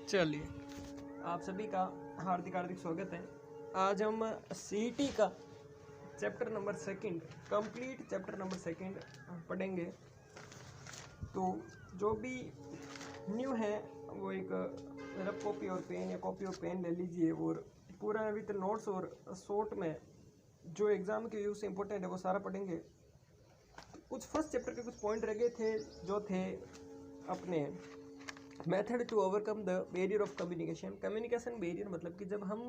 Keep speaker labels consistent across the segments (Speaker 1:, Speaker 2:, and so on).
Speaker 1: चलिए, आप सभी का हार्दिक हार्दिक स्वागत है। आज हम सीईटी का chapter number second, complete chapter number second पढ़ेंगे। तो जो भी न्यू है वो एक रफ कॉपी और पेन या कॉपी और पेन ले लीजिए और पूरा विथ नोट्स और शॉर्ट में जो एग्ज़ाम के व्यू से इम्पोर्टेंट है वो सारा पढ़ेंगे। कुछ फर्स्ट चैप्टर के कुछ पॉइंट रह गए थे जो थे अपने method to overcome the barrier of communication. Communication barrier मतलब कि जब हम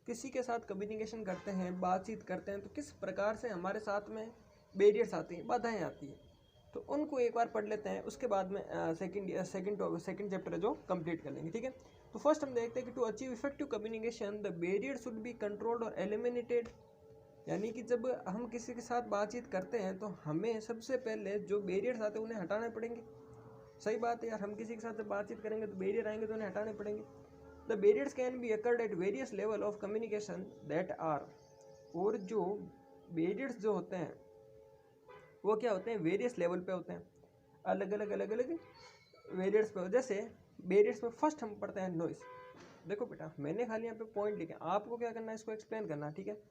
Speaker 1: किसी के साथ कम्युनिकेशन करते हैं, बातचीत करते हैं, तो किस प्रकार से हमारे साथ में बैरियर्स आती हैं, बाधाएं आती हैं। तो उनको एक बार पढ़ लेते हैं, उसके बाद में सेकंड चैप्टर जो कंप्लीट कर लेंगे। ठीक है, तो फर्स्ट हम देखते हैं कि to achieve effective communication the barrier should be controlled और एलिमिनेटेड। यानी कि जब हम किसी के साथ बातचीत करते हैं तो हमें सबसे पहले जो बैरियर्स आते हैं उन्हें हटाने पड़ेंगे। सही बात है यार, हम किसी के साथ जब बातचीत करेंगे तो बैरियर आएंगे तो उन्हें हटाने पड़ेंगे। The barriers can be occurred at various level of communication that are. और जो बैरियर्स जो होते हैं वो क्या होते हैं, वेरियस लेवल पे होते हैं, अलग अलग वेरियर्स पे। जैसे बैरियर्स में फर्स्ट हम पढ़ते हैं नॉइस। देखो बेटा, मैंने खाली यहाँ पे पॉइंट लिखे, आपको क्या करना है, इसको एक्सप्लेन करना है। ठीक है,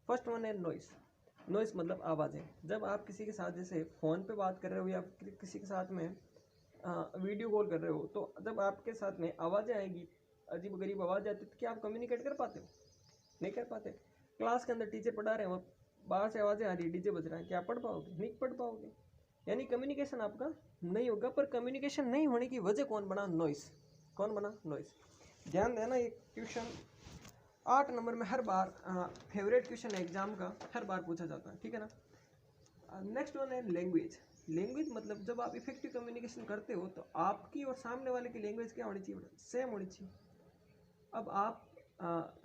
Speaker 1: फर्स्ट वन है नॉइस। नॉइस मतलब आवाज़ें। जब आप किसी के साथ जैसे फ़ोन पे बात कर रहे हो या किसी के साथ में वीडियो कॉल कर रहे हो, तो जब आपके साथ में आवाज़ें आएगी, अजीब गरीब आवाज़ आती है, तो क्या आप कम्युनिकेट कर पाते हो? नहीं कर पाते। क्लास के अंदर टीचर पढ़ा रहे हैं और बाहर से आवाज़ें आ रही है, डीजे बज रहा है, क्या पढ़ पाओगे? नहीं पढ़ पाओगे। यानी कम्युनिकेशन आपका नहीं होगा। पर कम्युनिकेशन नहीं होने की वजह कौन बना? नॉइस। कौन बना? नॉइस। ध्यान देना, ये क्वेश्चन 8 नंबर में हर बार फेवरेट क्वेश्चन है एग्जाम का, हर बार पूछा जाता है। ठीक है ना। नेक्स्ट वन है लैंग्वेज। लैंग्वेज मतलब जब आप इफेक्टिव कम्युनिकेशन करते हो तो आपकी और सामने वाले की लैंग्वेज क्या होनी चाहिए? सेम होनी चाहिए। अब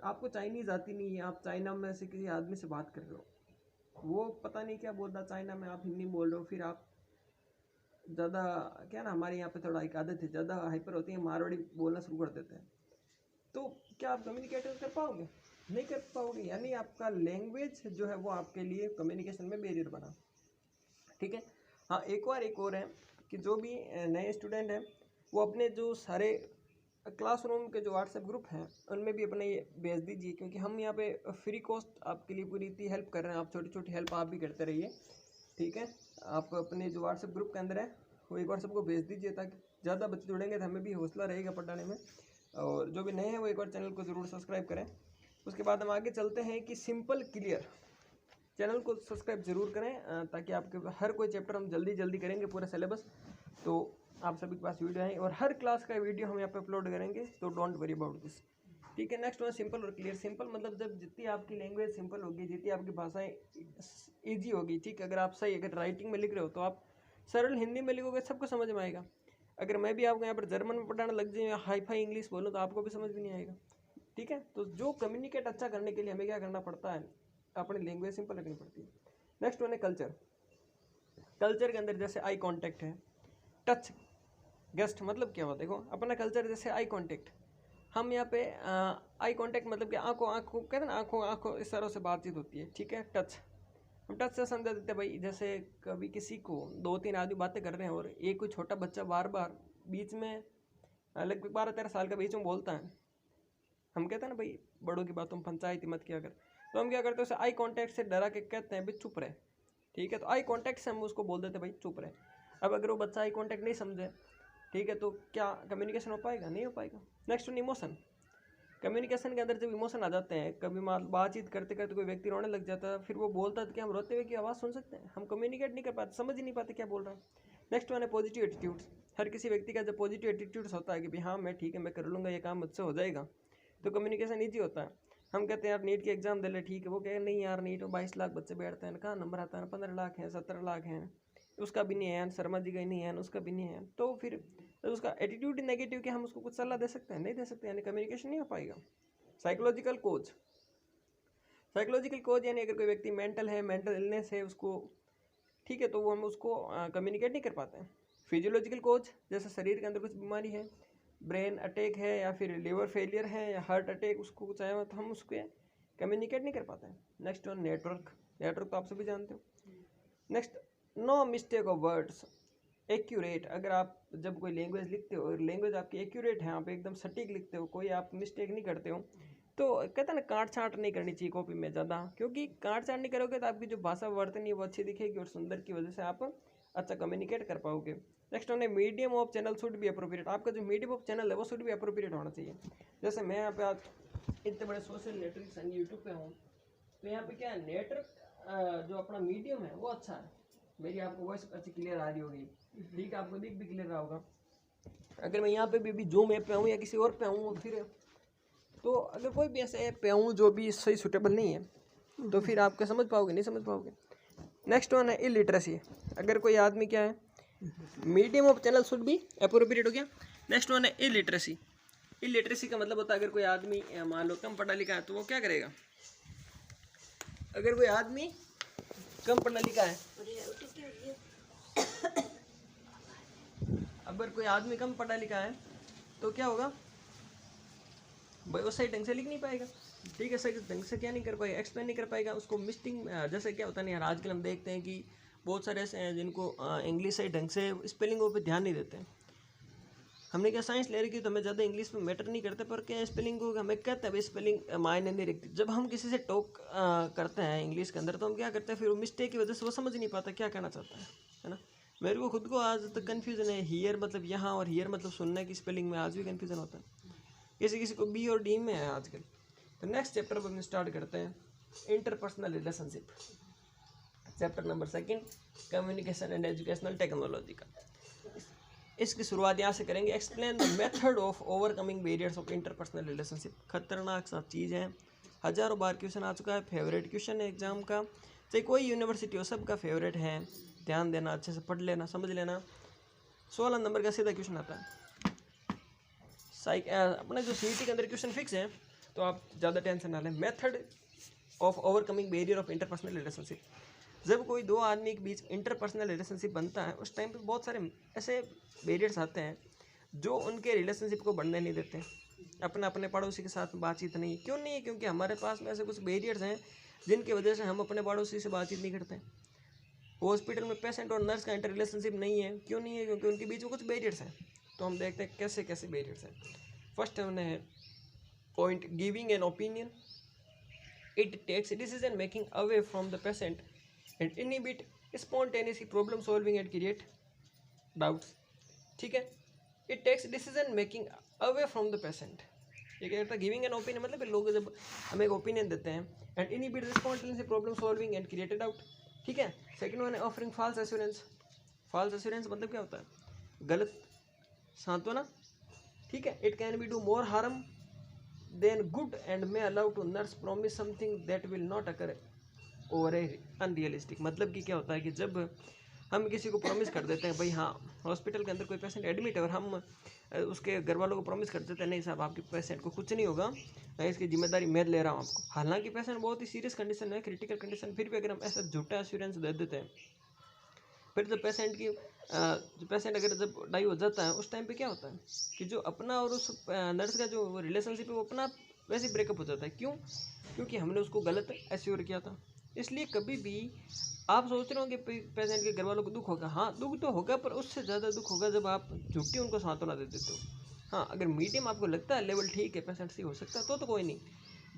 Speaker 1: आपको चाइनीज़ आती नहीं है, आप चाइना में से किसी आदमी से बात कर रहे हो, वो पता नहीं क्या बोल रहा चाइना में, आप हिंदी बोल रहे हो, फिर आप ज़्यादा क्या ना, हमारे यहाँ पे थोड़ा एक आदत है, ज़्यादा हाइपर होती है, मारवाड़ी बोलना शुरू कर देते हैं, तो क्या आप कम्युनिकेट कर पाओगे? नहीं कर पाओगे। यानी आपका लैंग्वेज जो है वो आपके लिए कम्युनिकेशन में बैरियर बना। ठीक है। हाँ, एक और है कि जो भी नए स्टूडेंट हैं वो अपने जो सारे क्लासरूम के जो व्हाट्सएप ग्रुप हैं उनमें भी अपने ये भेज दीजिए, क्योंकि हम यहाँ पे फ्री कॉस्ट आपके लिए पूरी इतनी हेल्प कर रहे हैं। आप छोटी छोटी हेल्प आप भी करते रहिए। ठीक है, आप अपने जो व्हाट्सएप ग्रुप के अंदर है वो एक बार सबको भेज दीजिए, ताकि ज़्यादा बच्चे जुड़ेंगे तो हमें भी हौसला रहेगा पढ़ाने में। और जो भी नए हैं वो एक बार चैनल को ज़रूर सब्सक्राइब करें। उसके बाद हम आगे चलते हैं कि सिंपल क्लियर। चैनल को सब्सक्राइब जरूर करें ताकि आपके हर कोई चैप्टर हम जल्दी करेंगे, पूरा सिलेबस, तो आप सभी के पास वीडियो आए और हर क्लास का वीडियो हम यहाँ पे अपलोड करेंगे, तो डोंट वरी अबाउट दिस। ठीक है, नेक्स्ट वन सिंपल और क्लियर। सिंपल मतलब जब जितनी आपकी लैंग्वेज सिंपल होगी, जितनी आपकी भाषाएं ईजी होगी। ठीक है, अगर आप सही अगर राइटिंग में लिख रहे हो तो आप सरल हिंदी में लिखोगे, सबको समझ में आएगा। अगर मैं भी आपको यहाँ पर जर्मन में पढ़ाना लग जाए, हाई फाई इंग्लिश बोलूँ, तो आपको भी समझ भी नहीं आएगा। ठीक है, तो जो कम्युनिकेट अच्छा करने के लिए हमें क्या करना पड़ता है, अपनी लैंग्वेज सिंपल रखनी पड़ती है। नेक्स्ट वन है कल्चर। कल्चर के अंदर जैसे आई कांटेक्ट है, टच गेस्ट मतलब क्या होता है? देखो अपना कल्चर जैसे आई कांटेक्ट, हम यहाँ पे आई कांटेक्ट मतलब कि आंखों कहते हैं ना, आंखों इशारों से बातचीत होती है। ठीक है, टच, हम टच से समझा देते हैं भाई। जैसे कभी किसी को 2-3 आदमी बातें कर रहे हैं और एक कोई छोटा बच्चा बार बार बीच में, लगभग 12-13 साल का बीच में बोलता है, हम कहते हैं ना भाई बड़ों की बातों में पंचायती मत किया कर, तो हम क्या करते हैं उसे आई कांटेक्ट से डरा के कहते हैं भाई चुप रहे। ठीक है, तो आई कांटेक्ट से हम उसको बोल देते हैं भाई चुप रहे। अब अगर वो बच्चा आई कांटेक्ट नहीं समझे, ठीक है, तो क्या कम्युनिकेशन हो पाएगा? नहीं हो पाएगा। Next one emotion. कम्युनिकेशन के अंदर जब इमोशन आ जाते हैं, कभी बातचीत करते करते कोई व्यक्ति रोने लग जाता है, फिर वो बोलता है तो क्या हम रोते हुए की आवाज़ सुन सकते हैं? हम कम्युनिकेट नहीं कर पाते, समझ ही नहीं पाते क्या बोल रहा है। नेक्स्ट वन है पॉजिटिव एटीट्यूड्स। हर किसी व्यक्ति का जब पॉजिटिव एटीट्यूड्स होता है कि भाई हाँ मैं ठीक है, मैं कर लूँगा, ये काम मुझसे हो जाएगा, तो कम्युनिकेशन ईजी होता है। हम कहते हैं यार नीट की एग्जाम दे ले, ठीक है, वो कहे नहीं यार नीट में 22 लाख बच्चे बैठते हैं, कहाँ नंबर आता है? 15 लाख हैं, 17 लाख हैं, उसका भी नहीं है, शर्मा जी का ही नहीं है, उसका भी नहीं है। तो फिर तो उसका एटीट्यूड नेगेटिव कि हम उसको कुछ सलाह दे सकते हैं? नहीं दे सकते, यानी कम्युनिकेशन नहीं हो पाएगा। Psychological coach. साइकोलॉजिकल कोच यानी अगर कोई व्यक्ति मेंटल है, मेंटल इलनेस है उसको, ठीक है, तो वो हम उसको कम्युनिकेट नहीं कर पाते हैं। फिजियोलॉजिकल कोच, जैसे शरीर के अंदर कुछ बीमारी है, ब्रेन अटैक है या फिर लिवर फेलियर है या हार्ट अटैक, उसको कुछ आया हुआ, तो हम उसको कम्युनिकेट नहीं कर पाते हैं। Next one network. नेटवर्क तो आप सभी जानते हो। Next no mistake of words. Accurate, अगर आप जब कोई लैंग्वेज लिखते हो और लैंग्वेज आपकी एक्यूरेट है, आप एकदम सटीक लिखते हो, कोई आप मिस्टेक नहीं करते हो, तो कहते हैं ना काट छाँट नहीं करनी चाहिए कॉपी में ज़्यादा, क्योंकि काट छाँट नहीं करोगे तो आपकी जो भाषा वर्तनी है वो अच्छी दिखेगी और सुंदर की वजह से आप अच्छा कम्युनिकेट कर पाओगे। नेक्स्ट वन है medium of channel should be appropriate, आपका जो मीडियम ऑफ चैनल है वो शुड बी अप्रोप्रिएट होना चाहिए। जैसे मैं यहाँ पे आज इतने बड़े सोशल नेटवर्क संग यूट्यूब पे हूँ, तो यहाँ पे क्या है, नेटवर्क जो अपना मीडियम है वो अच्छा है, मेरी आपको वॉइस अच्छी क्लियर आ रही होगी, ठीक है, आपको दिख भी क्लियर रहा होगा। अगर मैं यहाँ पे भी जूम ऐप पे हूँ या किसी और पे हूँ, फिर तो अगर कोई भी ऐसे ऐप पे हूँ जो भी सही सूटेबल नहीं है तो फिर आप क्या समझ पाओगे, नहीं समझ पाओगे। नेक्स्ट वन है इलिटरेसी, अगर कोई आदमी क्या है, medium of channel should be appropriate हो गया। नेक्स्ट वन है इलिटरेसी, इलिटरेसी का मतलब होता है अगर कोई आदमी मान लो कम पढ़ा लिखा है तो वो क्या करेगा, अगर कोई आदमी कम पढ़ा लिखा है, अगर कोई आदमी कम पढ़ा लिखा है तो क्या होगा भाई, वो सही ढंग से लिख नहीं पाएगा, ठीक है, सही ढंग से क्या नहीं कर पाएगा, एक्सप्लेन नहीं कर पाएगा उसको। मिस्टिंग जैसे क्या होता है ना यार, आजकल हम देखते हैं कि बहुत सारे ऐसे हैं जिनको इंग्लिश सही ढंग से स्पेलिंगों पे ध्यान नहीं देते हैं। हमने क्या साइंस ले रखी तो हमें ज़्यादा इंग्लिश में मैटर नहीं करते, पर क्या स्पेलिंग को हमें कहते हैं भाई स्पेलिंग मायने नहीं रखती। जब हम किसी से टॉक करते हैं इंग्लिश के अंदर तो हम क्या करते हैं, फिर वो मिस्टेक की वजह से वो समझ नहीं पाता क्या कहना चाहता है ना। मेरे को खुद को आज तक कन्फ्यूज़न है, हियर मतलब यहाँ और हियर मतलब सुनने की स्पेलिंग में आज भी कन्फ्यूज़न होता है, किसी किसी को बी और डी में है आजकल। तो नेक्स्ट चैप्टर पर हम स्टार्ट करते हैं, interpersonal relationship, chapter number 2 communication and educational technology का। इसकी शुरुआत यहाँ से करेंगे, explain the method of overcoming barriers of interpersonal relationship. खतरनाक सा चीज़ है, हज़ारों बार क्वेश्चन आ चुका है, फेवरेट क्वेश्चन है एग्जाम का, चाहे कोई यूनिवर्सिटी हो सबका फेवरेट है, ध्यान देना, अच्छे से पढ़ लेना, समझ लेना। 16 नंबर का सीधा क्वेश्चन आता है। अपने जो सीईटी के अंदर क्वेश्चन फिक्स है तो आप ज़्यादा टेंशन ना लें। Method of overcoming barrier of interpersonal relationship, जब कोई दो आदमी के बीच इंटरपर्सनल रिलेशनशिप बनता है उस टाइम पे बहुत सारे ऐसे बैरियर्स आते हैं जो उनके रिलेशनशिप को बढ़ने नहीं देते। अपने पड़ोसी के साथ बातचीत नहीं, क्यों नहीं है, क्योंकि हमारे पास में ऐसे कुछ बैरियर्स हैं जिनकी वजह से हम अपने पड़ोसी से बातचीत नहीं करते। हॉस्पिटल में पेशेंट और नर्स का इंटर रिलेशनशिप नहीं है, क्यों नहीं है, क्योंकि उनके बीच में कुछ बैरियर्स हैं। तो हम देखते हैं कैसे कैसे बैरियर्स हैं। फर्स्ट हमने है point, giving an opinion, it takes decision making away from the patient and inhibit spontaneous problem solving and create doubts, ठीक है। It takes decision making away from the patient, ये क्या करता है, गिविंग एन ओपिनियन मतलब लोग जब हमें एक ओपिनियन देते हैं, and inhibit spontaneous problem solving and create doubt, ठीक है। सेकंड वन है offering false assurance. False assurance मतलब क्या होता है, गलत सांत्वना, ठीक है। It can be do more harm than good and may allow to nurse promise something that will not occur over a unrealistic, मतलब कि क्या होता है कि जब हम किसी को प्रॉमिस कर देते हैं भाई, हाँ हॉस्पिटल के अंदर कोई पेशेंट एडमिट है और हम उसके घर वालों को प्रॉमिस कर देते हैं नहीं साहब आपके पेशेंट को कुछ नहीं होगा, मैं इसकी जिम्मेदारी मैं ले रहा हूँ आपको, हालांकि पेशेंट बहुत ही सीरियस कंडीशन है, क्रिटिकल कंडीशन, फिर भी अगर हम ऐसा झूठा एश्योरेंस दे देते हैं, फिर जब पेशेंट अगर जब डाई हो जाता है उस टाइम पे क्या होता है कि जो अपना और उस नर्स का जो रिलेशनशिप है वो अपना वैसे ब्रेकअप हो जाता है। क्यों, क्योंकि हमने उसको गलत एश्योर किया था। इसलिए कभी भी आप सोच रहे हो कि पेशेंट के घर वालों को दुख होगा, हाँ दुख तो होगा, पर उससे ज़्यादा दुख होगा जब आप झूठी उनको सांत्वना दे देते हो। हाँ अगर मीडियम आपको लगता है लेवल ठीक है, पेशेंट सही हो सकता है तो कोई नहीं,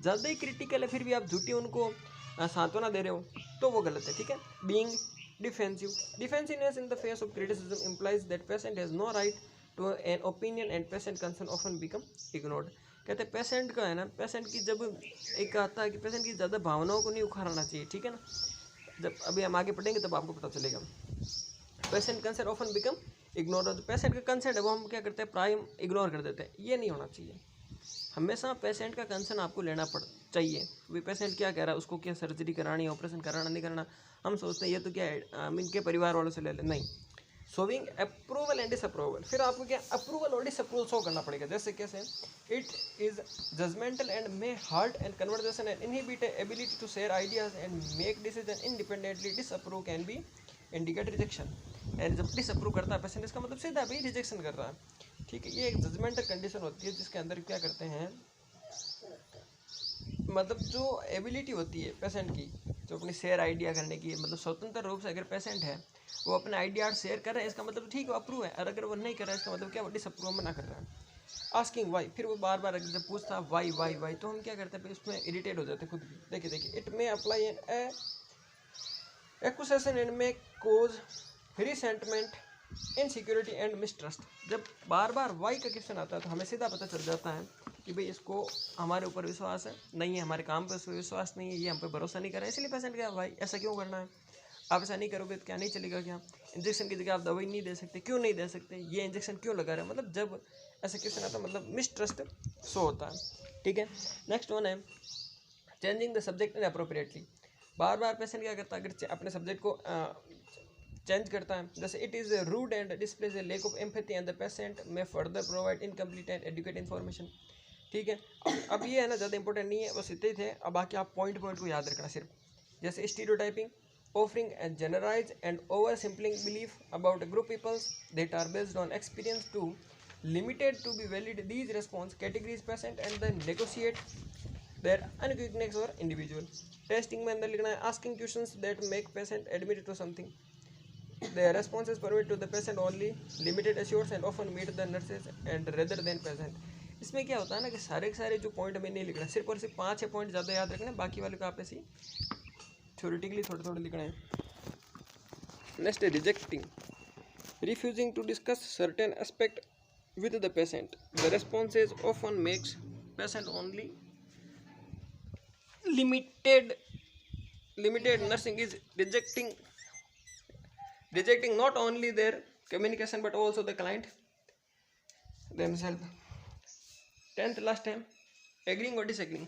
Speaker 1: ज़्यादा ही क्रिटिकल है फिर भी आप झूठी उनको सांत्वना दे रहे हो तो वो गलत है, ठीक है। Being defensive, defensiveness in the face of criticism implies that patient has no right to an opinion and patient concern often become ignored। कहते हैं पेशेंट का है ना, पेशेंट की जब एक आता है कि पेशेंट की ज़्यादा भावनाओं को नहीं उखाड़ना चाहिए, ठीक है ना। जब अभी हम आगे पढ़ेंगे तब आपको पता चलेगा। Patient concern often become ignore, जो पेशेंट का कंसर्न है वो हम क्या करते हैं, प्राइम इग्नोर कर देते हैं, ये नहीं होना चाहिए। हमेशा पेशेंट का कंसर्न आपको लेना चाहिए, भाई पेशेंट क्या कह रहा है, उसको क्या सर्जरी करानी है, ऑपरेशन कराना नहीं कराना, हम सोचते हैं ये तो क्या है इनके परिवार वालों से ले लें, नहीं। शोविंग अप्रूवल एंड डिसअप्रूवल, फिर आपको क्या अप्रूवल और डिसअप्रूवल शो करना पड़ेगा। जैसे कैसे, it is judgmental and may hurt and conversation and inhibit ability to share ideas and make decision independently. Disapprove can be indicate rejection, and जब disapprove करता है पेशेंट इसका मतलब सीधा भी रिजेक्शन कर रहा है, ठीक है। ये एक जजमेंटल कंडीशन होती है जिसके अंदर क्या करते हैं, मतलब जो एबिलिटी होती है पेशेंट की जो अपनी शेयर आइडिया करने की, मतलब स्वतंत्र रूप से अगर पेशेंट है वो अपने आइडिया शेयर कर रहा है, इसका मतलब ठीक है अप्रूव है, और अगर वो नहीं कर रहा है इसका मतलब क्या, वो डिसअप्रूव मना कर रहा है। आस्किंग वाई, फिर वो बार बार अगर जब पूछता वाई वाई वाई, तो हम क्या करते हैं भाई उसमें इरिटेट हो जाते हैं खुद भी। देखिए देखिए, it may apply an accusation and may cause resentment, insecurity and mistrust. जब बार बार वाई का क्वेश्चन आता है तो हमें सीधा पता चल जाता है कि भाई इसको हमारे ऊपर विश्वास है नहीं है, हमारे काम पर विश्वास नहीं है, ये हम पे भरोसा नहीं कर रहा है, इसलिए पेशेंट क्या, भाई ऐसा क्यों करना है, आप ऐसा नहीं करोगे तो क्या नहीं चलेगा क्या, इंजेक्शन की जगह आप दवाई नहीं दे सकते, क्यों नहीं दे सकते, ये इंजेक्शन क्यों लगा रहे हैं, मतलब जब ऐसा क्वेश्चन आता है मतलब मिसट्रस्ट शो होता है। ठीक है, नेक्स्ट वन है changing the subject in appropriately. Bar bar patient क्या करता है, अगर अपने सब्जेक्ट को चेंज करता है, जैसे it is rude and displays a lack of empathy and the patient may further provide incomplete and educate information. ठीक है, अब ये है ना ज़्यादा इंपॉर्टेंट नहीं है, बस इतने ही थे। अब बाकी आप पॉइंट को याद रखना सिर्फ, जैसे stereotyping, offering a generalized and oversimplifying belief about a group peoples that are based on experience to limited to be valid these response categories present and then negotiate their uniqueness or individual testing में अंदर लिखना है asking questions that make patient admit to something, their responses permit to the patient only limited assurance and often meet the nurses and rather than patient। इसमें क्या होता है ना कि सारे के सारे जो पॉइंट हमें नहीं लिखना, सिर्फ और सिर्फ 5-6 पॉइंट ज़्यादा याद रखना, बाकी वाले को आप ऐसे थ्योरेटिकली थोड़े थोड़े लिखना है। नेक्स्ट है rejecting, refusing to discuss certain aspect with the patient, the responses often makes patient only limited nursing is rejecting not only their communication but also the client themselves। 10th last time agreeing और disagreeing,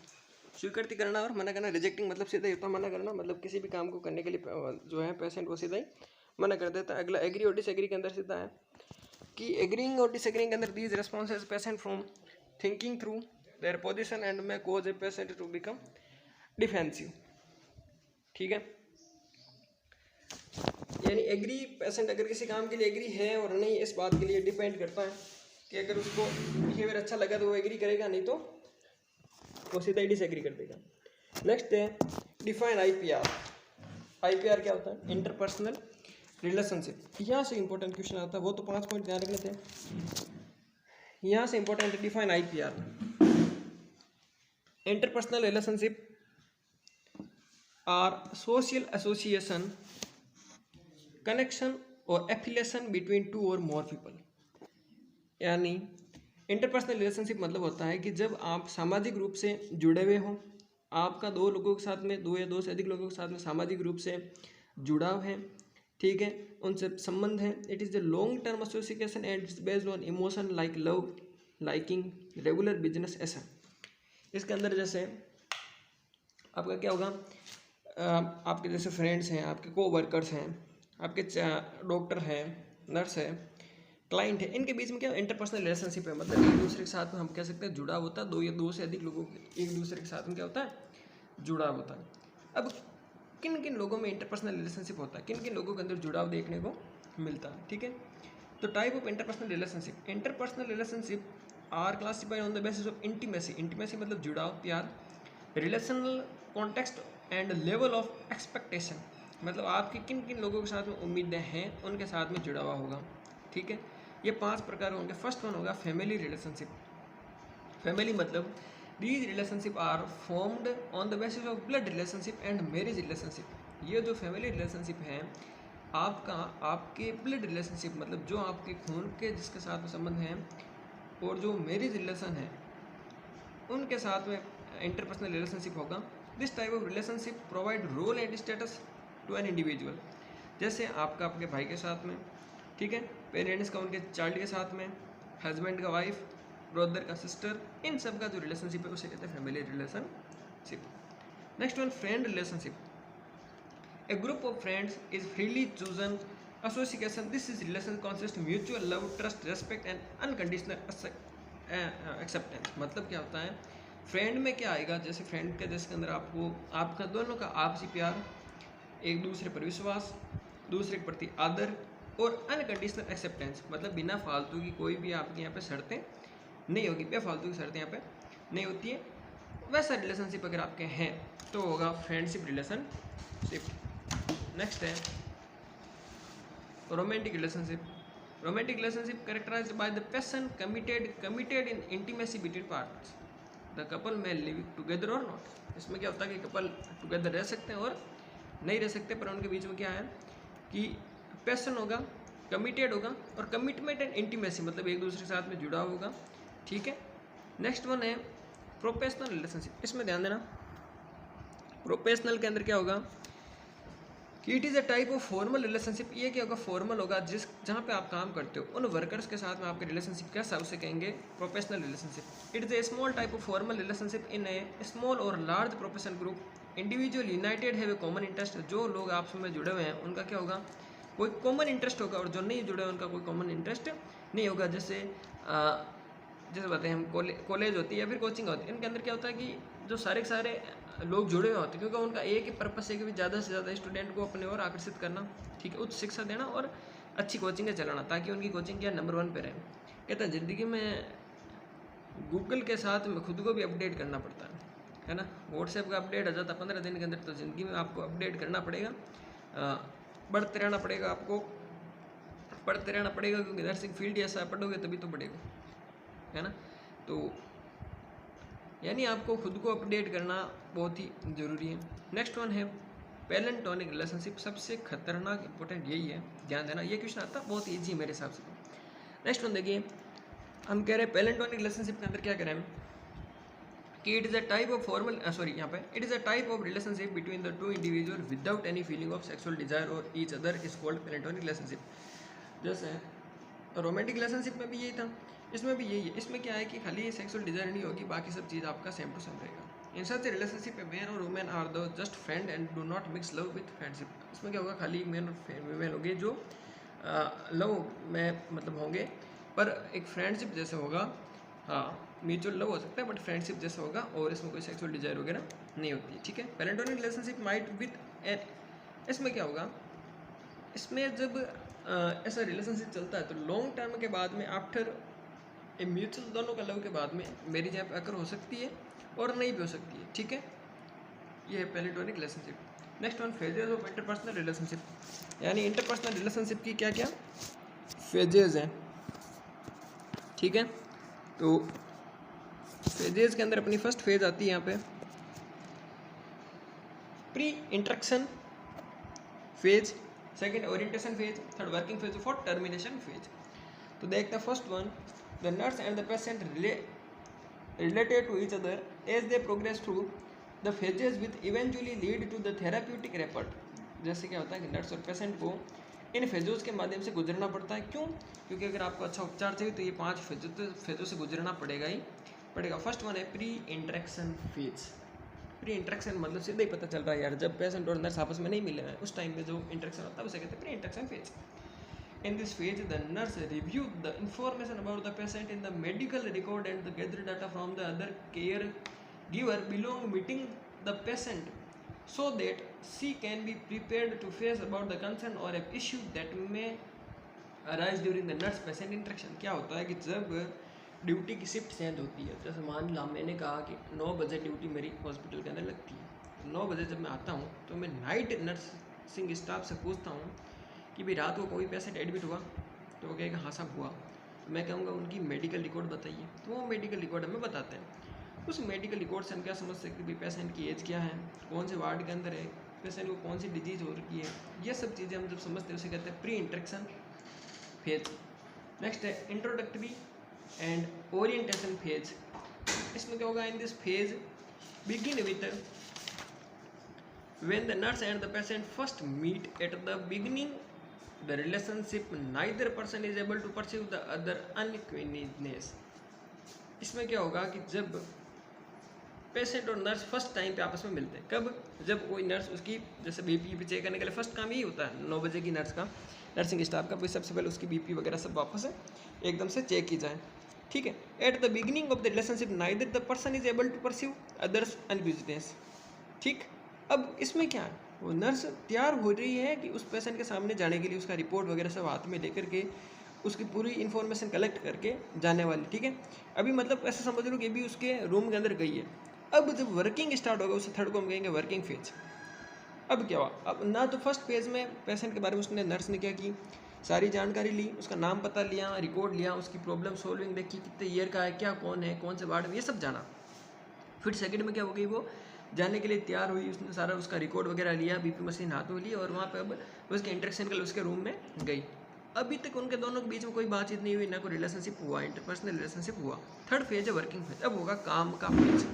Speaker 1: स्वीकृति करना और मना करना। Rejecting मतलब सीधा ही होता है मना करना, मतलब किसी भी काम को करने के लिए जो है पेशेंट वो सीधा ही मना कर देता है। अगला एग्री और डिसएग्री के अंदर सीधा है कि एग्रीइंग और डिसएग्रीइंग के अंदर these responses patient from thinking through their position and may cause a patient to become defensive. ठीक है, यानी एग्री पेशेंट अगर किसी काम के लिए एग्री है और नहीं, इस बात के लिए डिपेंड करता है कि अगर उसको बिहेवियर अच्छा लगा तो वो एग्री करेगा, नहीं तो वो सीधा ही डिसएग्री कर देगा। नेक्स्ट है डिफाइन आईपीआर। आईपीआर क्या होता है, इंटरपर्सनल रिलेशनशिप। यहाँ से इंपॉर्टेंट क्वेश्चन आता है, वो तो 5 पॉइंट ध्यान रखने थे। यहाँ से important define IPR. Interpersonal relationship are social association, connection और एफिलिएशन बिटवीन 2 और मोर पीपल। यानी इंटरपर्सनल रिलेशनशिप मतलब होता है कि जब आप सामाजिक रूप से जुड़े हुए हों, आपका 2 लोगों के साथ में, 2 या 2 से अधिक लोगों के साथ में सामाजिक रूप से जुड़ाव है, ठीक है, उनसे संबंध है। It is the long term association and it's based on emotion like love, liking, regular business. ऐसा इसके अंदर जैसे आपका क्या होगा, आपके जैसे फ्रेंड्स हैं, आपके कोवर्कर्स हैं, आपके डॉक्टर हैं, नर्स है, क्लाइंट है, इनके बीच में क्या इंटरपर्सनल रिलेशनशिप है, मतलब एक दूसरे के साथ में हम कह सकते हैं जुड़ाव होता है। 2 या 2 से अधिक लोगों के एक दूसरे के साथ में क्या होता है, जुड़ाव होता है। अब किन किन लोगों में इंटरपर्सनल रिलेशनशिप होता है, किन किन लोगों के अंदर जुड़ाव देखने को मिलता है। ठीक है, तो type of interpersonal relationship. Interpersonal relationship are classified on the basis of intimacy. Intimacy मतलब जुड़ाव, प्यार, relational context and level of expectation, मतलब आपकी किन किन लोगों के साथ में उम्मीदें हैं, उनके साथ में जुड़ा हुआ होगा। ठीक है, ये 5 प्रकार होंगे। फर्स्ट वन होगा फैमिली रिलेशनशिप। फैमिली मतलब these relationship are formed on the basis of blood relationship and marriage relationship. ये जो फैमिली रिलेशनशिप है आपके ब्लड रिलेशनशिप मतलब जो आपके खून के जिसके साथ में संबंध हैं, और जो मैरिज रिलेशन है उनके साथ में इंटरपर्सनल रिलेशनशिप होगा। This type of relationship provide role and status to an individual. जैसे आपका आपके भाई के साथ में, ठीक है, पेरेंट्स का उनके चाइल्ड के साथ में, हस्बैंड का वाइफ, ब्रदर का सिस्टर, इन सब का जो रिलेशनशिप है उसे कहते हैं family relationship. Next one friend relationship. A group of friends is freely chosen association. This is relation consist mutual love, trust, respect and unconditional acceptance. मतलब क्या होता है, फ्रेंड में क्या आएगा, जैसे फ्रेंड के जिसके अंदर आपको आपका दोनों का आपसी प्यार, एक दूसरे पर विश्वास, दूसरे के प्रति आदर और अनकंडीशनल एक्सेप्टेंस, मतलब बिना फालतू की कोई भी आपके यहाँ पे शर्तें नहीं होगी, बेफालतू की शर्तें यहाँ पे नहीं होती हैं। वैसा रिलेशनशिप अगर आपके हैं तो होगा फ्रेंडशिप रिलेशनशिप। नेक्स्ट है romantic relationship. Romantic relationship characterized by the passion committed in intimacy between parts. The couple may live together और नॉट। इसमें क्या होता है कि कपल टुगेदर रह सकते हैं और नहीं रह सकते, पर उनके बीच में क्या है कि पैशन होगा, कमिटेड होगा, और कमिटमेंट एंड इंटीमेसी मतलब एक दूसरे के साथ में जुड़ा होगा। ठीक है। नेक्स्ट वन है प्रोफेशनल रिलेशनशिप। इसमें ध्यान देना, प्रोफेशनल के अंदर क्या होगा कि it is a type of formal relationship. ये क्या होगा, फॉर्मल होगा, जहाँ पे आप काम करते हो उन वर्कर्स के साथ में आपके रिलेशनशिप कैसा, उसे कहेंगे professional relationship. It is a small type of formal relationship in a small और large professional group. Individual united have a common interest. जो लोग आपस में जुड़े हुए हैं उनका क्या होगा, कोई कॉमन इंटरेस्ट होगा, और जो नहीं जुड़े हैं उनका कोई कॉमन इंटरेस्ट नहीं होगा। जैसे बताएं हम कॉलेज होती है या फिर कोचिंग होती है, इनके अंदर क्या होता है कि जो सारे के सारे लोग जुड़े हुए होते हैं, क्योंकि उनका एक ही पर्पस है कि ज़्यादा से ज़्यादा स्टूडेंट को अपने ओर आकर्षित करना, ठीक है, उच्च शिक्षा देना और अच्छी कोचिंगें चलाना, ताकि उनकी कोचिंग क्या नंबर 1 पे रहे। कहते हैं ज़िंदगी में गूगल के साथ में खुद को भी अपडेट करना पड़ता है ना। व्हाट्सएप का अपडेट आ जाता 15 दिन के अंदर, तो ज़िंदगी में आपको अपडेट करना पड़ेगा, बढ़ते रहना पड़ेगा, आपको पढ़ते रहना पड़ेगा, क्योंकि नर्सिंग फील्ड ऐसा पढ़ोगे तभी तो बढ़ेगा, है ना। तो यानी आपको खुद को अपडेट करना बहुत ही ज़रूरी है। नेक्स्ट वन है पेलेंटोनिक रिलेशनशिप। सबसे खतरनाक इंपॉर्टेंट यही है, ध्यान देना। ये क्वेश्चन आता है बहुत ईजी मेरे हिसाब से। नेक्स्ट वन देखिए, हम कह रहे हैं पेलेंटोनिक रिलेशनशिप के अंदर क्या करें कि it is a type of formal यहाँ पे it is a type of relationship between the two individual without any feeling of sexual desire और each other is called platonic relationship. जैसे रोमांटिक रिलेशनशिप में भी यही था, इसमें भी यही है। इसमें क्या है कि खाली सेक्सुअल डिजायर नहीं होगी, बाकी सब चीज़ आपका सेम टू सेम रहेगा। In such a relationship man और women are the just friend and do not mix love with friendship. इसमें क्या होगा, खाली मैन और फीमेल होंगे जो लव में मतलब होंगे, पर एक फ्रेंडशिप जैसे होगा। हाँ, म्यूचुअल लव हो सकता है, बट फ्रेंडशिप जैसा होगा, और इसमें कोई सेक्सुअल डिजायर वगैरह नहीं होती है। ठीक है। पेरेंटोनिक रिलेशनशिप माइट विथ एन, इसमें क्या होगा, इसमें जब ऐसा रिलेशनशिप चलता है तो लॉन्ग टर्म के बाद में आफ्टर ए म्यूचुअल दोनों का लव के बाद में मैरिज यहाँ पे अकर हो सकती है और नहीं भी हो सकती है। ठीक है, ये है platonic relationship. Next one phases of interpersonal relationship, यानी इंटरपर्सनल रिलेशनशिप की क्या क्या फेजेस हैं। ठीक है, तो फेजेस के अंदर अपनी फर्स्ट फेज आती है यहाँ पे pre interaction phase, second orientation phase, third working phase, fourth termination phase. तो देखते हैं first one, the nurse and the patient related to each other as they progress through the phases which eventually lead to the therapeutic report। जैसे क्या होता है कि nurse और patient को इन फेजों के माध्यम से गुजरना पड़ता है। क्यों? क्योंकि अगर आपको अच्छा उपचार चाहिए तो ये 5 फेजों से गुजरना पड़ेगा ही पड़ेगा। फर्स्ट वन है pre interaction phase. Pre interaction मतलब सीधा ही पता चल रहा है यार, जब पेशेंट और नर्स आपस में नहीं मिले हैं उस टाइम में जो इंट्रैक्शन होता है उसे कहते हैं pre interaction phase. In this phase, the nurse reviewed the information about the patient in the medical record and the gathered data from the other caregiver belong meeting the patient, so that she can be prepared to face about the concern or a issue that may arise during the nurse-patient interaction। क्या होता है कि जब duty की shift change होती है, जैसे मान ला मैंने कहा कि 9 बजे ड्यूटी मेरी हॉस्पिटल के अंदर लगती है, 9 बजे जब मैं आता हूँ तो मैं नाइट नर्सिंग स्टाफ से पूछता हूँ कि भाई रात को कोई पेशेंट एडमिट हुआ, तो वो कहेगा हाँ साहब हुआ। तो मैं कहूँगा उनकी मेडिकल रिकॉर्ड बताइए, तो वो मेडिकल रिकॉर्ड हमें बताते हैं। उस मेडिकल रिकॉर्ड से हम क्या समझ सकते हैं कि पेशेंट की एज क्या है, कौन से वार्ड के अंदर है, पेशेंट को कौन सी डिजीज़ हो रही है, ये सब चीज़ें हम जब समझते हैं उसे कहते हैं प्री इंट्रैक्शन फेज। नेक्स्ट है इंट्रोडक्टरी एंड ओरिएंटेशन फेज। इसमें क्या होगा, in this phase begin with when the nurse and the patient first meet at the beginning the relationship neither person is able to perceive the other unequiness। इसमें क्या होगा कि जब patient और nurse first time पे आपस में मिलते हैं, कब, जब कोई नर्स उसकी जैसे बीपी चेक करने के लिए फर्स्ट काम यही होता है 9 बजे की नर्स का, नर्सिंग स्टाफ का, भाई सबसे पहले उसकी बीपी वगैरह सब वापस है एकदम से चेक की जाए। ठीक है, at the beginning of the relationship neither the person is able to perceive others and business. ठीक, अब इसमें क्या है, वो नर्स तैयार हो रही है कि उस पेशेंट के सामने जाने के लिए उसका रिपोर्ट वगैरह सब हाथ में लेकर के उसकी पूरी इन्फॉर्मेशन कलेक्ट करके जाने वाली। ठीक है, अभी मतलब ऐसा समझ लो कि अभी उसके रूम के अंदर गई है, अब जब वर्किंग स्टार्ट होगा उसे थर्ड को हम कहेंगे वर्किंग फेज। अब क्या हुआ, अब ना तो फर्स्ट फेज में पेशेंट के बारे में उसने नर्स ने क्या की, सारी जानकारी ली, उसका नाम पता लिया, रिकॉर्ड लिया, उसकी प्रॉब्लम सॉल्विंग देखी, कितने ईयर का है, क्या कौन है, कौन से वार्ड में, ये सब जाना। फिर सेकंड में क्या हो गई, वो जाने के लिए तैयार हुई, उसने सारा उसका रिकॉर्ड वगैरह लिया, बीपी मशीन हाथ में ली और वहाँ पे अब उसके इंटरेक्शन के लिए उसके रूम में गई। अभी तक उनके दोनों के बीच में कोई बातचीत नहीं हुई, ना कोई रिलेशनशिप हुआ, इंटरपर्सनल रिलेशनशिप हुआ। थर्ड फेज है वर्किंग फेज। अब होगा काम का phase.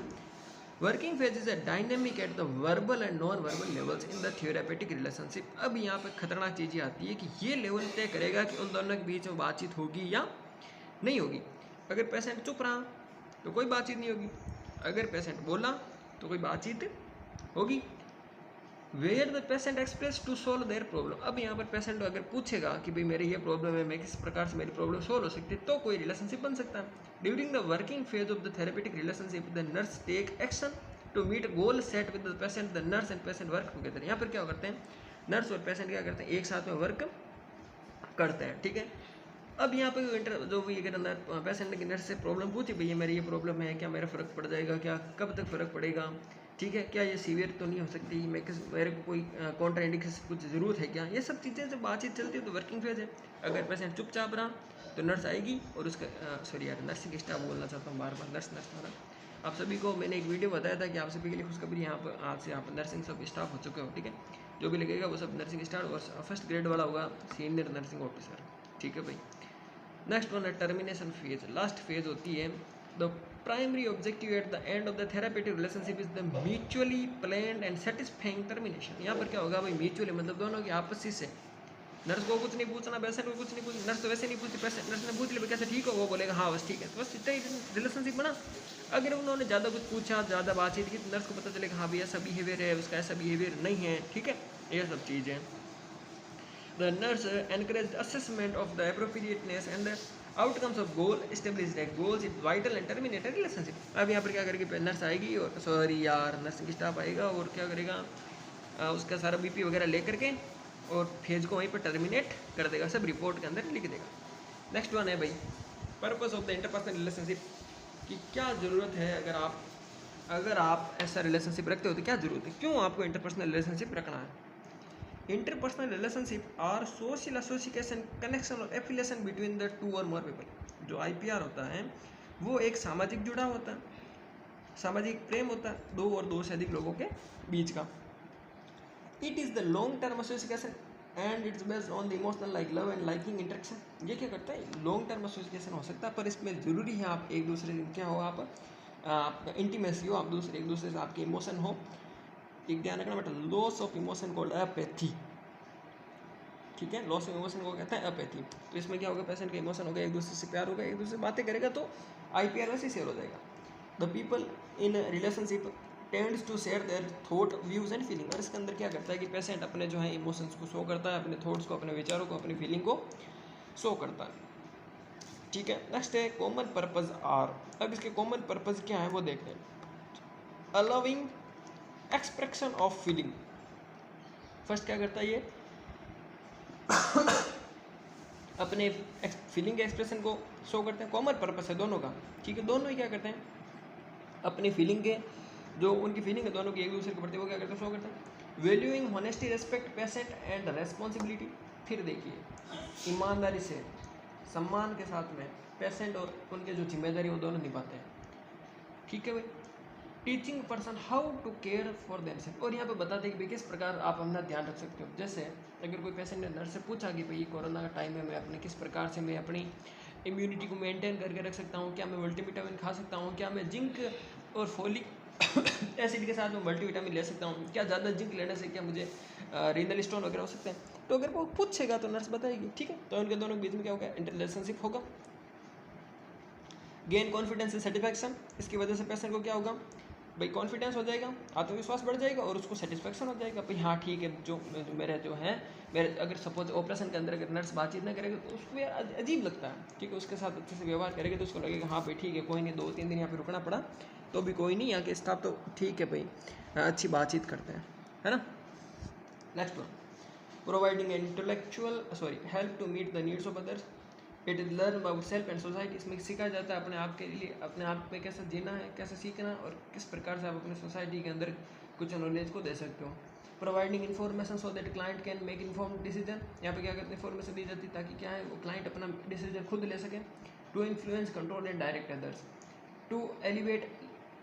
Speaker 1: Working phase is a dynamic at the verbal and non verbal levels in the theoretic relationship. अब यहाँ पे खतरनाक चीज़ आती है कि ये लेवल तय करेगा कि उन दोनों के बीच में बातचीत होगी या नहीं होगी। अगर पेशेंट चुप रहा तो कोई बातचीत नहीं होगी, अगर पेशेंट बोला तो कोई बातचीत होगी। Where the patient express to solve their problem. अब यहाँ पर पेशेंट अगर पूछेगा कि भाई मेरी ये प्रॉब्लम है, मैं किस प्रकार से मेरी प्रॉब्लम सोल्व हो सकती है, तो कोई रिलेशनशिप बन सकता है। During the working phase of the therapeutic relationship the nurse take action to meet goal set with the patient. The nurse and patient work together. यहाँ पर क्या करते हैं, नर्स और पेशेंट क्या करते हैं, एक साथ में वर्क करते हैं, ठीक है। अब यहाँ पे जो भी अगर पेशेंट की नर्स से प्रॉब्लम पूछी, भैया मेरी ये प्रॉब्लम है, क्या मेरा फ़र्क पड़ जाएगा, क्या कब तक फ़र्क पड़ेगा, ठीक है, क्या ये सीवियर तो नहीं हो सकती, मेरे को कोई कॉन्ट्रा इंडिकेशन कुछ ज़रूरत है क्या, ये सब चीज़ें जब बातचीत चलती है तो वर्किंग फेज है। अगर पेशेंट चुपचाप रहा तो नर्स आएगी और उसका सॉरी यार नर्सिंग स्टाफ बोलना चाहता हूँ बार बार, नर्स वाला। आप सभी को मैंने एक वीडियो बताया था कि आप सभी के लिए खुशखबरी, यहाँ पर आज से आप नर्सिंग सब स्टाफ हो चुके हो, ठीक है। जो भी लगेगा वो सब नर्सिंग स्टाफ और फर्स्ट ग्रेड वाला होगा सीनियर नर्सिंग ऑफिसर, ठीक है भाई। नेक्स्ट वन है टर्मिनेशन फेज। लास्ट फेज होती है the primary objective at the end of the therapeutic relationship is the mutually planned and satisfying termination. यहाँ पर क्या होगा भाई, म्यूचुअली मतलब दोनों की आपसी से, नर्स को कुछ नहीं पूछना, पेशेंट को कुछ नहीं पूछना, नर्स तो वैसे नहीं पूछती, पेशेंट नर्स ने पूछ लिया कैसे ठीक हो, वो बोलेगा हाँ बस ठीक है, तो बस इतना ही रिलेशनशिप बना। अगर उन्होंने ज़्यादा कुछ पूछा, ज़्यादा बातचीत की, तो नर्स को पता चलेगा हाँ भाई ऐसा बिहेवियर है, उसका ऐसा बिहेवियर नहीं है, ठीक है, ये सब चीज़ें। The nurse encouraged assessment of the appropriateness and the outcomes of goal established like goals is vital and terminate a relationship. अब यहाँ पर क्या करेगी, नर्स आएगी और सॉरी यार नर्सिंग स्टाफ आएगा और क्या करेगा, उसका सारा बीपी वगैरह लेकर के और फेज को वहीं पर टर्मिनेट कर देगा, सब रिपोर्ट के अंदर लिख देगा। नेक्स्ट वन है भाई purpose of the interpersonal relationship, कि क्या ज़रूरत है, अगर आप ऐसा रिलेशनशिप रखते हो तो क्या ज़रूरत है, क्यों आपको इंटरपर्सनल रिलेशनशिप रखना है। Interpersonal relationship are social association connection और एफिलिएशन बिटवीन द टू और मोर पीपल। जो IPR होता है वो एक सामाजिक जुड़ाव होता है, सामाजिक प्रेम होता है दो और दो से अधिक लोगों के बीच का। It is the long term association and it's based on the emotional like love and liking interaction. ये क्या करता है, लॉन्ग टर्म एसोसिएशन हो सकता है, पर इसमें ज़रूरी है आप एक दूसरे से क्या हो, आप इंटीमेसी हो, आप एक दूसरे से आपके इमोशन हो। एक ध्यान रखना बेटा, loss of emotion called apathy, ठीक है, लॉस ऑफ इमोशन को कहते हैं अपैथी। तो इसमें क्या होगा, पेशेंट का इमोशन होगा, एक दूसरे से प्यार होगा, एक दूसरे से बातें करेगा तो IPR वैसे शेयर हो जाएगा। The people in relationship tends to share their thought views and feeling. और इसके अंदर क्या करता है कि पेशेंट अपने जो है इमोशंस को शो करता है, अपने थॉट्स को, अपने विचारों को, अपनी फीलिंग को शो करता है, ठीक है। नेक्स्ट है कॉमन पर्पज आर। अब इसके कॉमन पर्पज क्या है वो देखते हैं। Allowing expression of feeling. First क्या करता है ये, अपने फीलिंग के एक्सप्रेशन को शो करते हैं। कॉमन पर्पस है दोनों का, ठीक है, दोनों ही क्या करते हैं, अपनी फीलिंग के जो उनकी फीलिंग है दोनों की एक दूसरे के प्रति वो क्या करते हैं, शो करते हैं। Valuing honesty respect patient and responsibility. फिर देखिए ईमानदारी से सम्मान के साथ में पेशेंट और उनके जो जिम्मेदारी वो दोनों निभाते हैं, ठीक है भाई। Teaching person how to care for themselves. और यहाँ पे बताते हैं कि किस प्रकार आप अपना ध्यान रख सकते हो। जैसे अगर कोई पेशेंट ने नर्स से पूछा कि भाई कोरोना का टाइम है, मैं अपने किस प्रकार से मैं अपनी इम्यूनिटी को मेंटेन करके रख सकता हूँ, क्या मैं मल्टीविटामिन खा सकता हूँ, क्या मैं जिंक और फोलिक एसिड के साथ में मल्टीविटामिन ले सकता हूँ, क्या ज़्यादा जिंक लेने से क्या मुझे रीनल स्टोन वगैरह हो सकते हैं। तो अगर वो पूछेगा तो नर्स बताएगी, ठीक है। तो उनके दोनों के बीच में क्या होगा, इंटर रिलेशनशिप होगा। Gain confidence and satisfaction. इसकी वजह से पेशेंट को क्या होगा भाई, कॉन्फिडेंस हो जाएगा, आत्मविश्वास बढ़ जाएगा और उसको सेटिस्फैक्शन हो जाएगा भाई, हाँ ठीक है, जो मेरे जो है मेरे अगर सपोज ऑपरेशन के अंदर अगर नर्स बातचीत ना करेगा तो उसको यार अजीब लगता है, ठीक है। उसके साथ अच्छे से व्यवहार करेगा तो उसको लगेगा हाँ भाई ठीक है, कोई नहीं, 2-3 दिन यहाँ पे रुकना पड़ा तो भी कोई नहीं, यहाँ के स्टाफ तो ठीक है भाई, अच्छी बातचीत करते हैं, है ना। Next one, providing intellectual help to meet the needs of others. It is learn about self and society, इसमें सिखाया जाता है अपने आप के लिए, अपने आप में कैसे जीना है, कैसे सीखना और किस प्रकार से आप अपने सोसाइटी के अंदर कुछ नॉलेज को दे सकते हो। Providing information so that client can make inform decision, यहाँ पे क्या करते हैं इन्फॉर्मेशन दी जाती है ताकि क्या है वो क्लाइंट अपना डिसीजन खुद ले सके। To influence control and direct others, to elevate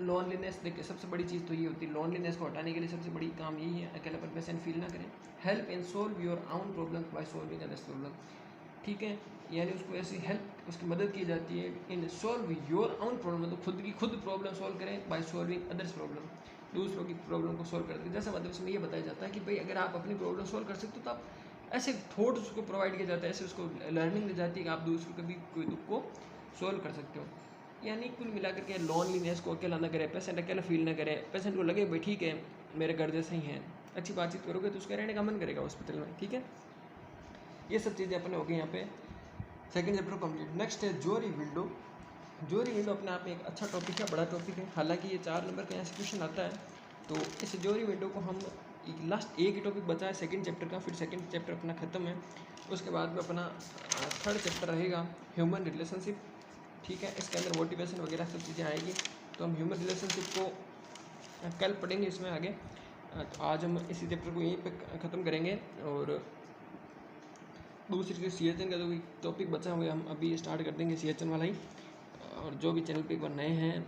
Speaker 1: loneliness, देखिए सबसे बड़ी चीज़ तो ये होती है, लोनलीनेस को हटाने के लिए सबसे बड़ी काम यही है, अकेलापन पेशेंट फील ना करें। Help in solve your own problem by solving others problem, ठीक है, यानी उसको ऐसी हेल्प, उसकी मदद की जाती है इन सॉल्व योर ओन प्रॉब्लम, तो खुद की खुद प्रॉब्लम सॉल्व करें, बाय सॉल्विंग अदर्स प्रॉब्लम, दूसरों की प्रॉब्लम को सॉल्व करते हैं। जैसे मतलब इसमें ये बताया जाता है कि भाई अगर आप अपनी प्रॉब्लम सॉल्व कर सकते हो तो आप ऐसे थॉट्स उसको प्रोवाइड किया जाता है, ऐसे उसको लर्निंग दी जाती है कि आप दूसरों के भी कोई दुख को सॉल्व कर सकते हो। यानी कुल मिलाकर के लोनलीनेस को अकेला ना करे, पेशेंट अकेला फील ना करे, पेशेंट को लगे भाई ठीक है मेरे घर जैसे ही हैं, अच्छी बातचीत करोगे तो उसका रहने का मन करेगा हॉस्पिटल में, ठीक है। ये सब चीज़ें अपने हो गई यहाँ पे सेकंड चैप्टर कंप्लीट। नेक्स्ट है जोरी विंडो। जोरी विंडो अपने आप में एक अच्छा टॉपिक है, बड़ा टॉपिक है, हालांकि ये 4 नंबर का यहाँ से क्वेश्चन आता है। तो इस जोरी विंडो को हम लास्ट एक ही टॉपिक बचा है सेकंड चैप्टर का, फिर सेकंड चैप्टर अपना ख़त्म है, उसके बाद में अपना थर्ड चैप्टर रहेगा ह्यूमन रिलेशनशिप, ठीक है। इसके अंदर मोटिवेशन वगैरह सब चीज़ें आएगी, तो हम ह्यूमन रिलेशनशिप को कल पढ़ेंगे इसमें आगे। तो आज हम इसी चैप्टर को यहीं पे ख़त्म करेंगे, और दूसरी चीज़ CHN का जो टॉपिक बचा हुआ है हम अभी स्टार्ट कर देंगे CHN वाला ही। और जो भी चैनल पे एक बार नए हैं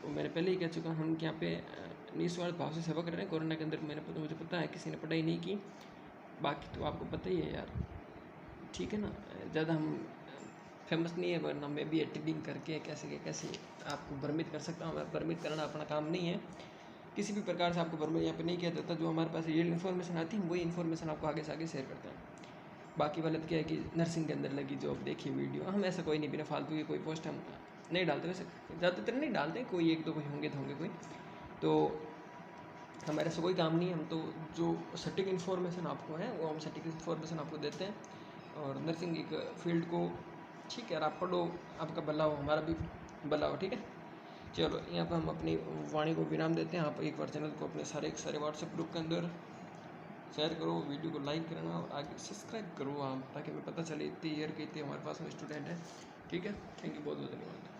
Speaker 1: तो मैंने पहले ही कह चुका हूँ कि यहाँ पे निस्वार्थ भाव से सेवा कर रहे हैं। कोरोना के अंदर मुझे पता है किसी ने पढ़ाई नहीं की, बाकी तो आपको पता ही है यार, ठीक है ना, ज़्यादा हम फेमस नहीं है, वरना मैं भी एडिटिंग करके कैसे आपको भ्रमित कर सकता हूँ। भ्रमित करना अपना काम नहीं है, किसी भी प्रकार से आपको भ्रमित यहाँ पे नहीं किया जाता। जो हमारे पास रियल इन्फॉर्मेशन आती है वही इन्फॉर्मेशन आपको आगे से आगे शेयर करते हैं। बाकी वाला तो क्या है कि नर्सिंग के अंदर लगी जॉब देखी वीडियो, हम ऐसा कोई नहीं बिना फालतू की कोई पोस्ट हम नहीं डालते, वैसे ज़्यादातर नहीं डालते, कोई एक दो कोई होंगे कोई, तो हमारे ऐसा कोई काम नहीं है। हम तो जो सटीक इन्फॉर्मेशन आपको है वो हम सटीक इन्फॉर्मेशन आपको देते हैं, और नर्सिंग एक फील्ड को, ठीक है, आप पढ़ो, आपका भला हो, हमारा भी भला हो, ठीक है। चलो यहाँ पर हम अपनी वाणी को विराम देते हैं। आप एक बार चैनल को अपने सारे व्हाट्सएप ग्रुप के अंदर शेयर करो, वीडियो को लाइक करना और आगे सब्सक्राइब करो आप, ताकि हमें पता चले इतनी ईयर के इतने हमारे पास में स्टूडेंट हैं, ठीक है। थैंक यू, बहुत बहुत धन्यवाद।